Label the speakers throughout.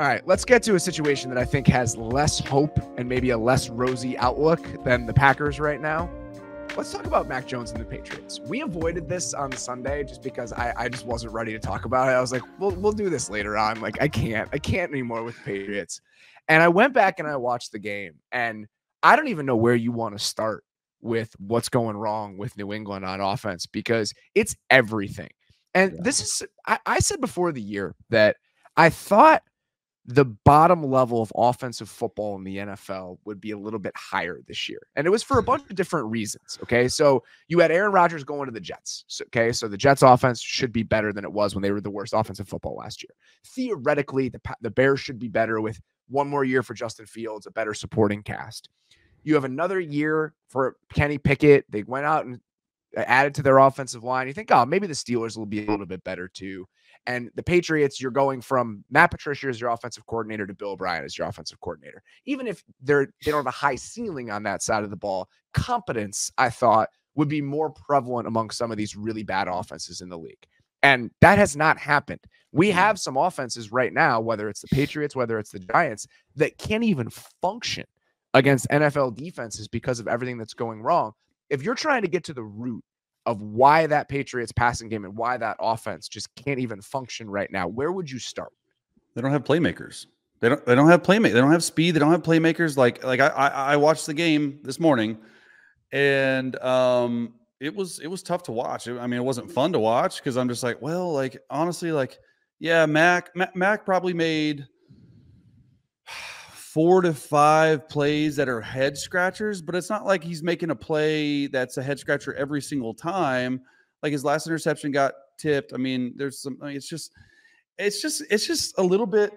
Speaker 1: All right, let's get to a situation that I think has less hope and maybe a less rosy outlook than the Packers right now. Let's talk about Mac Jones and the Patriots. We avoided this on Sunday just because I just wasn't ready to talk about it. I was like, we'll do this later on. Like, I can't anymore with the Patriots. And I went back and I watched the game, and I don't even know where you want to start with what's going wrong with New England on offense, because it's everything. And this is, I said before the year that I thought the bottom level of offensive football in the NFL would be a little bit higher this year. And it was for a bunch of different reasons. Okay. So you had Aaron Rodgers going to the Jets. Okay. So the Jets offense should be better than it was when they were the worst offensive football last year. Theoretically, the Bears should be better with one more year for Justin Fields, a better supporting cast. You have another year for Kenny Pickett. They went out and added to their offensive line. You think, oh, maybe the Steelers will be a little bit better too. And the Patriots, you're going from Matt Patricia as your offensive coordinator to Bill Bryant as your offensive coordinator. Even if they don't have a high ceiling on that side of the ball, competence, I thought, would be more prevalent among some of these really bad offenses in the league. And that has not happened. We have some offenses right now, whether it's the Patriots, whether it's the Giants, that can't even function against NFL defenses because of everything that's going wrong. If you're trying to get to the root of why that Patriots passing game and why that offense just can't even function right now, where would you start?
Speaker 2: They don't have playmakers. They don't have playmakers. They don't have speed. They don't have playmakers. Like I watched the game this morning, and it was tough to watch. I mean, it wasn't fun to watch because I'm just like, well, like honestly, like yeah, Mac probably made 4 to 5 plays that are head scratchers, but it's not like he's making a play that's a head scratcher every single time. Like his last interception got tipped. I mean, there's some, I mean, it's just a little bit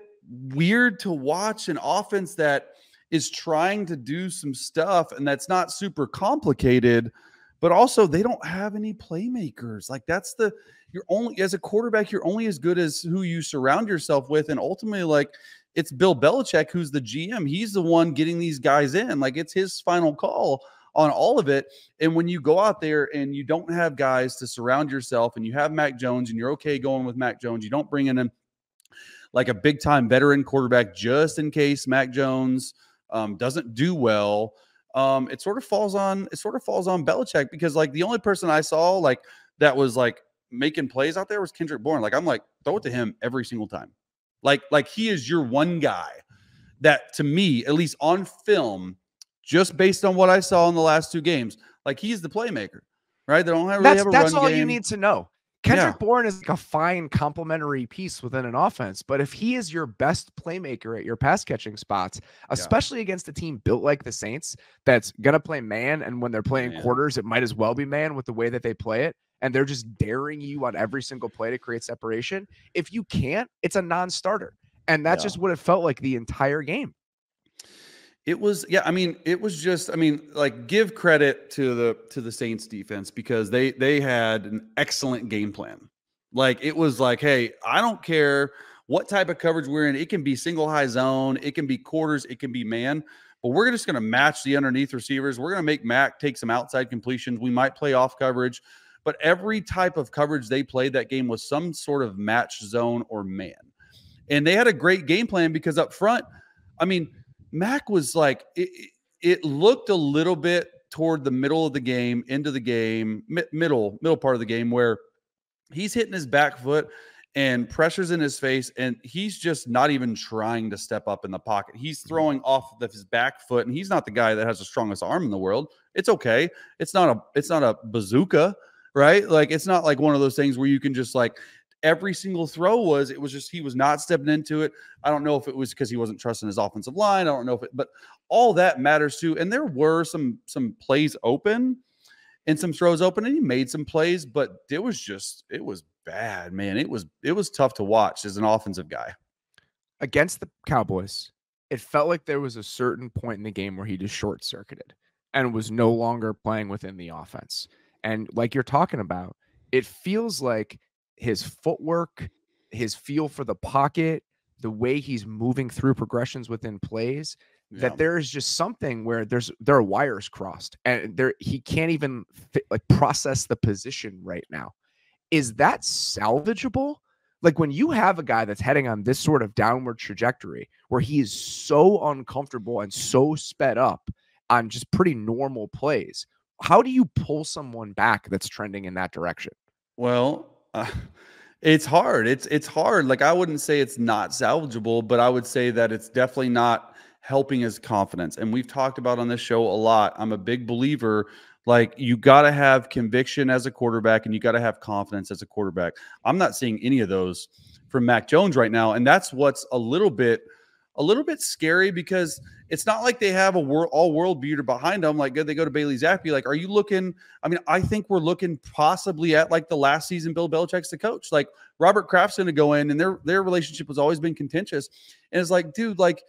Speaker 2: weird to watch an offense that is trying to do some stuff and that's not super complicated, but also they don't have any playmakers. Like you're only, as a quarterback, you're only as good as who you surround yourself with. And ultimately, like, it's Bill Belichick who's the GM. He's the one getting these guys in. Like, it's his final call on all of it. And when you go out there and you don't have guys to surround yourself and you have Mac Jones and you're okay going with Mac Jones, you don't bring in like a big time veteran quarterback just in case Mac Jones doesn't do well. It sort of falls on Belichick, because like the only person I saw like that was like making plays out there was Kendrick Bourne. Like, I'm like, throw it to him every single time. Like he is your one guy that, to me, at least on film, just based on what I saw in the last 2 games, like he's the playmaker, right? They don't really have a run game.
Speaker 1: That's all you need to know. Kendrick Bourne is like a fine complementary piece within an offense, but if he is your best playmaker at your pass catching spots, especially against a team built like the Saints that's going to play man, and when they're playing quarters, it might as well be man with the way that they play it, and they're just daring you on every single play to create separation. If you can't, it's a non-starter, and that's just what it felt like the entire game.
Speaker 2: It was, I mean, it was just, I mean, like, give credit to the Saints defense, because they had an excellent game plan. Like, it was like, hey, I don't care what type of coverage we're in. It can be single high zone, it can be quarters, it can be man, but we're just going to match the underneath receivers. We're going to make Mac take some outside completions. We might play off coverage, but every type of coverage they played that game was some sort of match zone or man. And they had a great game plan, because up front, I mean, Mac was like, it looked a little bit toward the middle of the game, into the game, middle part of the game, where he's hitting his back foot and pressure's in his face, and he's just not even trying to step up in the pocket. He's throwing off of his back foot, and he's not the guy that has the strongest arm in the world. It's okay. It's not a bazooka, right? Like, it's not like one of those things where you can just like, every single throw it was just, he was not stepping into it. I don't know if it was because he wasn't trusting his offensive line. I don't know but all that matters too. And there were some plays open and some throws open, and he made some plays, but it was bad, man. It was tough to watch as an offensive guy.
Speaker 1: Against the Cowboys, it felt like there was a certain point in the game where he just short-circuited and was no longer playing within the offense. And like you're talking about, it feels like his footwork, his feel for the pocket, the way he's moving through progressions within plays, that there is just something where there are wires crossed, and he can't even process the position right now. Is that salvageable Like when you have a guy that's heading on this sort of downward trajectory where he is so uncomfortable and so sped up on just pretty normal plays, how do you pull someone back that's trending in that direction?
Speaker 2: Well, it's hard. It's hard. Like I wouldn't say it's not salvageable, but I would say that it's definitely not helping his confidence. And we've talked about on this show a lot. I'm a big believer. Like you got to have conviction as a quarterback, and you got to have confidence as a quarterback. I'm not seeing any of those from Mac Jones right now, and that's what's a little bit scary because it's not like they have a all-world beater behind them. Like they go to Bailey Zappi. Like, are you looking? I mean, I think we're looking possibly at like the last season Bill Belichick's the coach. Like Robert Kraft's going to go in, and their relationship has always been contentious. And it's like, dude, like,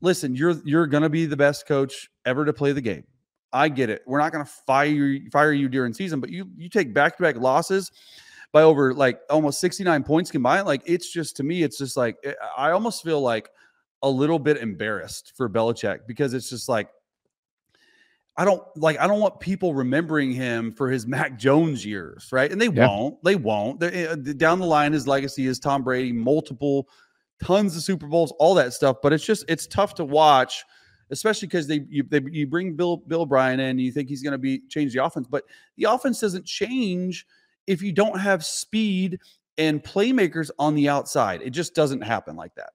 Speaker 2: listen, you're going to be the best coach ever to play the game. I get it. We're not going to fire you during season, but you take back-to-back losses by over like almost 69 points combined. Like it's just, to me, it's just like, I almost feel like a little bit embarrassed for Belichick because it's just like, I don't want people remembering him for his Mac Jones years. Right. And they won't, down the line, his legacy is Tom Brady, tons of Super Bowls, all that stuff. But it's tough to watch, especially because you bring Bill O'Brien in and you think he's going to change the offense, but the offense doesn't change if you don't have speed and playmakers on the outside. It just doesn't happen like that.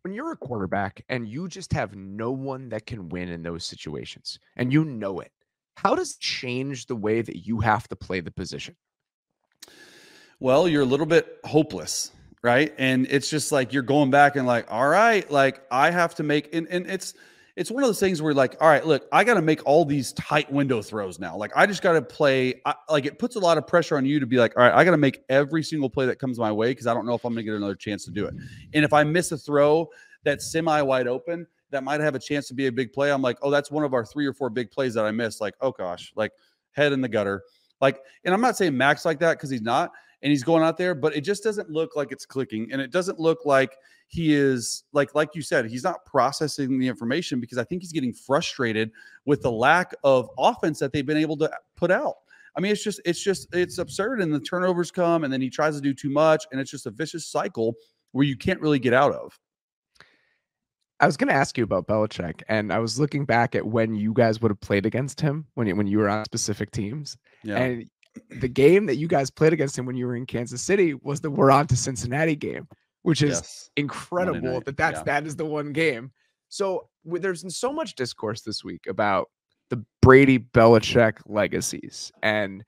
Speaker 1: When you're a quarterback and you just have no one that can win in those situations and you know it, how does it change the way that you have to play the position?
Speaker 2: Well, you're a little bit hopeless, right? And it's just like you're going back and like, all right, like I have to make, and it's one of those things where like, all right, look, I got to make all these tight window throws now. Like I just got to play. Like it puts a lot of pressure on you to be like, all right, I got to make every single play that comes my way because I don't know if I'm going to get another chance to do it. And if I miss a throw that's semi wide open, that might have a chance to be a big play. I'm like, oh, that's one of our 3 or 4 big plays that I missed. Like, oh gosh, like head in the gutter. Like, and I'm not saying Mac's like that because he's not, and he's going out there, but it just doesn't look like it's clicking, and it doesn't look like he is like you said, he's not processing the information because I think he's getting frustrated with the lack of offense that they've been able to put out. I mean, it's absurd, and the turnovers come, and then he tries to do too much, and it's just a vicious cycle where you can't really get out of.
Speaker 1: I was going to ask you about Belichick, and I was looking back at when you guys would have played against him when you were on specific teams. Yeah. And the game that you guys played against him when you were in Kansas City was the we're on to Cincinnati game, which is incredible that is the one game. So there's been so much discourse this week about the Brady Belichick legacies, and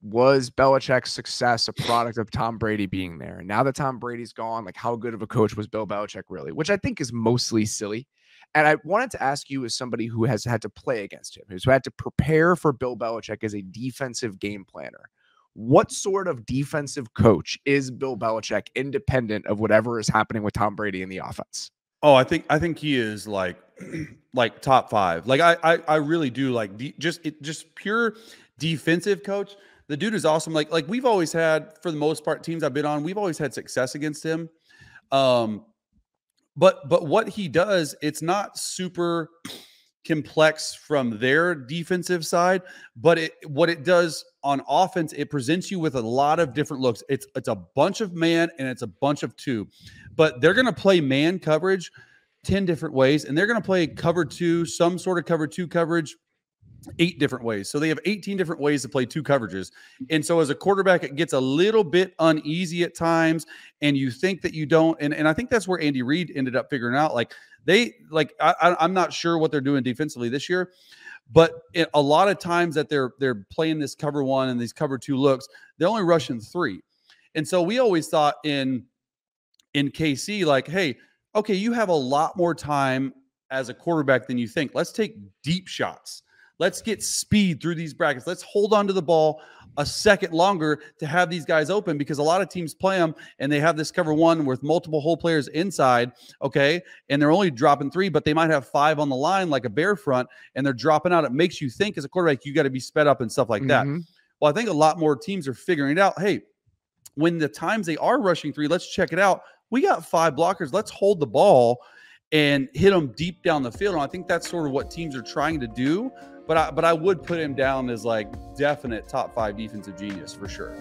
Speaker 1: was Belichick's success a product of Tom Brady being there? And now that Tom Brady's gone, like how good of a coach was Bill Belichick really? Which I think is mostly silly. And I wanted to ask you, as somebody who has had to play against him, who's had to prepare for Bill Belichick as a defensive game planner, what sort of defensive coach is Bill Belichick, independent of whatever is happening with Tom Brady in the offense?
Speaker 2: Oh, I think he is like top 5. Like I really do like just pure defensive coach. The dude is awesome. Like we've always had, for the most part, teams I've been on, we've always had success against him. But what he does, it's not super complex from their defensive side, but what it does on offense, it presents you with a lot of different looks. It's a bunch of man and it's a bunch of 2, but they're going to play man coverage 10 different ways, and they're going to play cover 2, some sort of cover 2 coverage 8 different ways. So they have 18 different ways to play 2 coverages. And so as a quarterback, it gets a little bit uneasy at times, and you think that you don't. And I think that's where Andy Reid ended up figuring out, I'm not sure what they're doing defensively this year, but a lot of times that they're playing this cover 1 and these cover 2 looks, they're only rushing 3. And so we always thought in KC, like, hey, okay, you have a lot more time as a quarterback than you think. Let's take deep shots. Let's get speed through these brackets. Let's hold on to the ball a second longer to have these guys open, because a lot of teams play them and they have this cover 1 with multiple hole players inside, okay, and they're only dropping 3, but they might have 5 on the line like a bear front, and they're dropping out. It makes you think as a quarterback you got to be sped up and stuff like that. Well, I think a lot more teams are figuring it out. Hey, when the times they are rushing 3, let's check it out. We got 5 blockers. Let's hold the ball and hit them deep down the field. And I think that's sort of what teams are trying to do. But I would put him down as like definite top 5 defensive genius for sure.